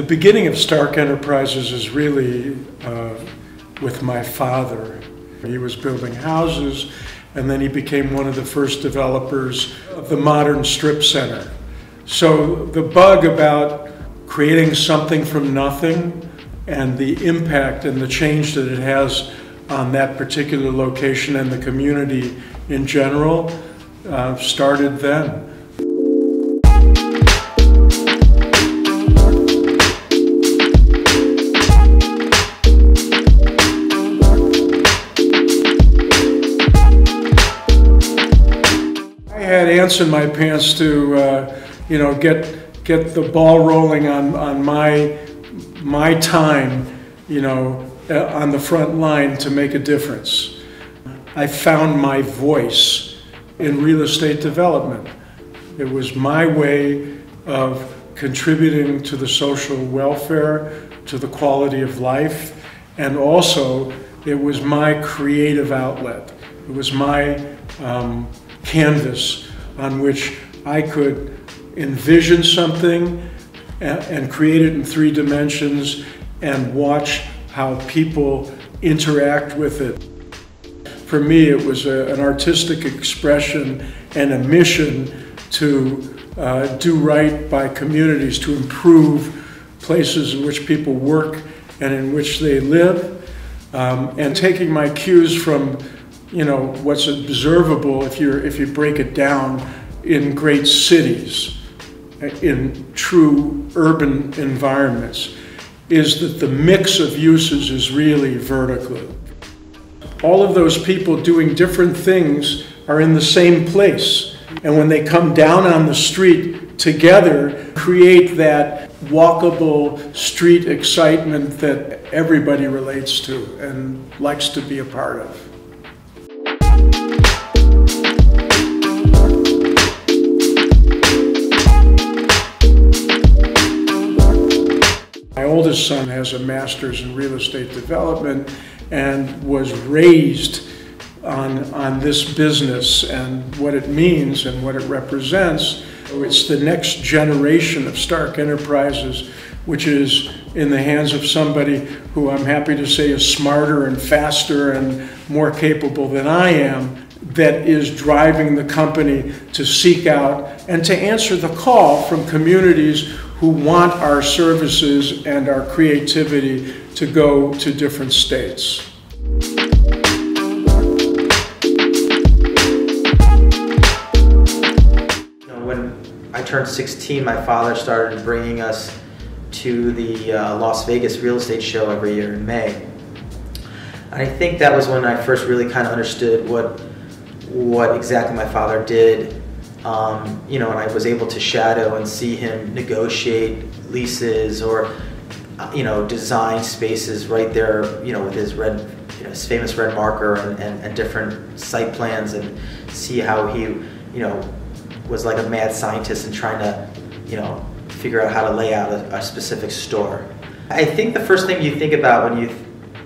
beginning of Stark Enterprises is really with my father. He was building houses, and then he became one of the first developers of the modern strip center. So the bug about creating something from nothing and the impact and the change that it has on that particular location and the community in general started then. I had ants in my pants to, get the ball rolling on my time, on the front line to make a difference. I found my voice in real estate development. It was my way of contributing to the social welfare, to the quality of life, and also it was my creative outlet. It was my canvas on which I could envision something and create it in 3 dimensions and watch how people interact with it. For me, it was an artistic expression and a mission to do right by communities, to improve places in which people work and in which they live, and taking my cues from what's observable if you break it down in great cities, in true urban environments, is that the mix of uses is really vertical. All of those people doing different things are in the same place, and when they come down on the street together, create that walkable street excitement that everybody relates to and likes to be a part of. My oldest son has a master's in real estate development and was raised on this business and what it means and what it represents. It's the next generation of Stark Enterprises, which is in the hands of somebody who I'm happy to say is smarter and faster and more capable than I am, that is driving the company to seek out and to answer the call from communities who want our services and our creativity to go to different states. When I turned 16, my father started bringing us to the Las Vegas real estate show every year in May. And I think that was when I first really kind of understood what exactly my father did. And I was able to shadow and see him negotiate leases or, design spaces right there, with his his famous red marker and different site plans, and see how he, was like a mad scientist and trying to, figure out how to lay out a specific store. I think the first thing you think about when you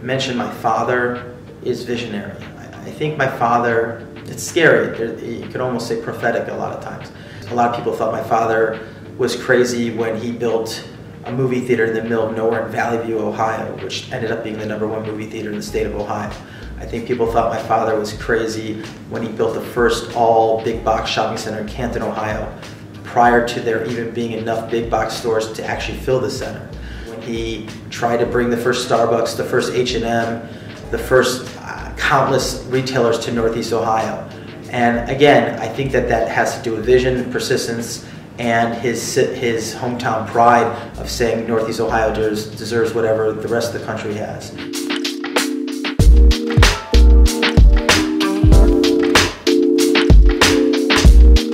mention my father is visionary. I think my father, it's scary, you could almost say prophetic a lot of times. A lot of people thought my father was crazy when he built a movie theater in the middle of nowhere in Valley View, Ohio, which ended up being the #1 movie theater in the state of Ohio. I think people thought my father was crazy when he built the first all big box shopping center in Canton, Ohio, prior to there even being enough big box stores to actually fill the center. When he tried to bring the first Starbucks, the first H&M, the first countless retailers to Northeast Ohio. And again, I think that has to do with vision, persistence, and his hometown pride of saying Northeast Ohio deserves whatever the rest of the country has.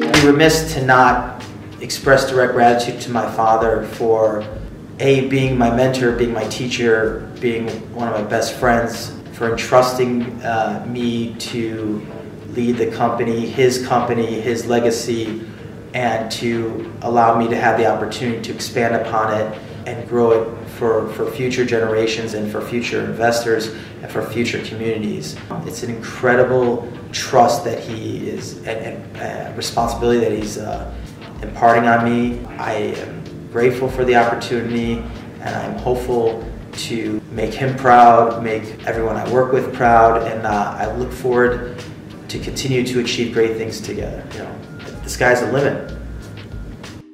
I'd be remiss to not express direct gratitude to my father for being my mentor, being my teacher, being one of my best friends, for entrusting me to lead the company, his legacy, and to allow me to have the opportunity to expand upon it and grow it for future generations and for future investors and for future communities. It's an incredible trust that he is, and responsibility that he's imparting on me. I am grateful for the opportunity, and I'm hopeful to make him proud, make everyone I work with proud, and I look forward to continue to achieve great things together. You know, the sky's the limit.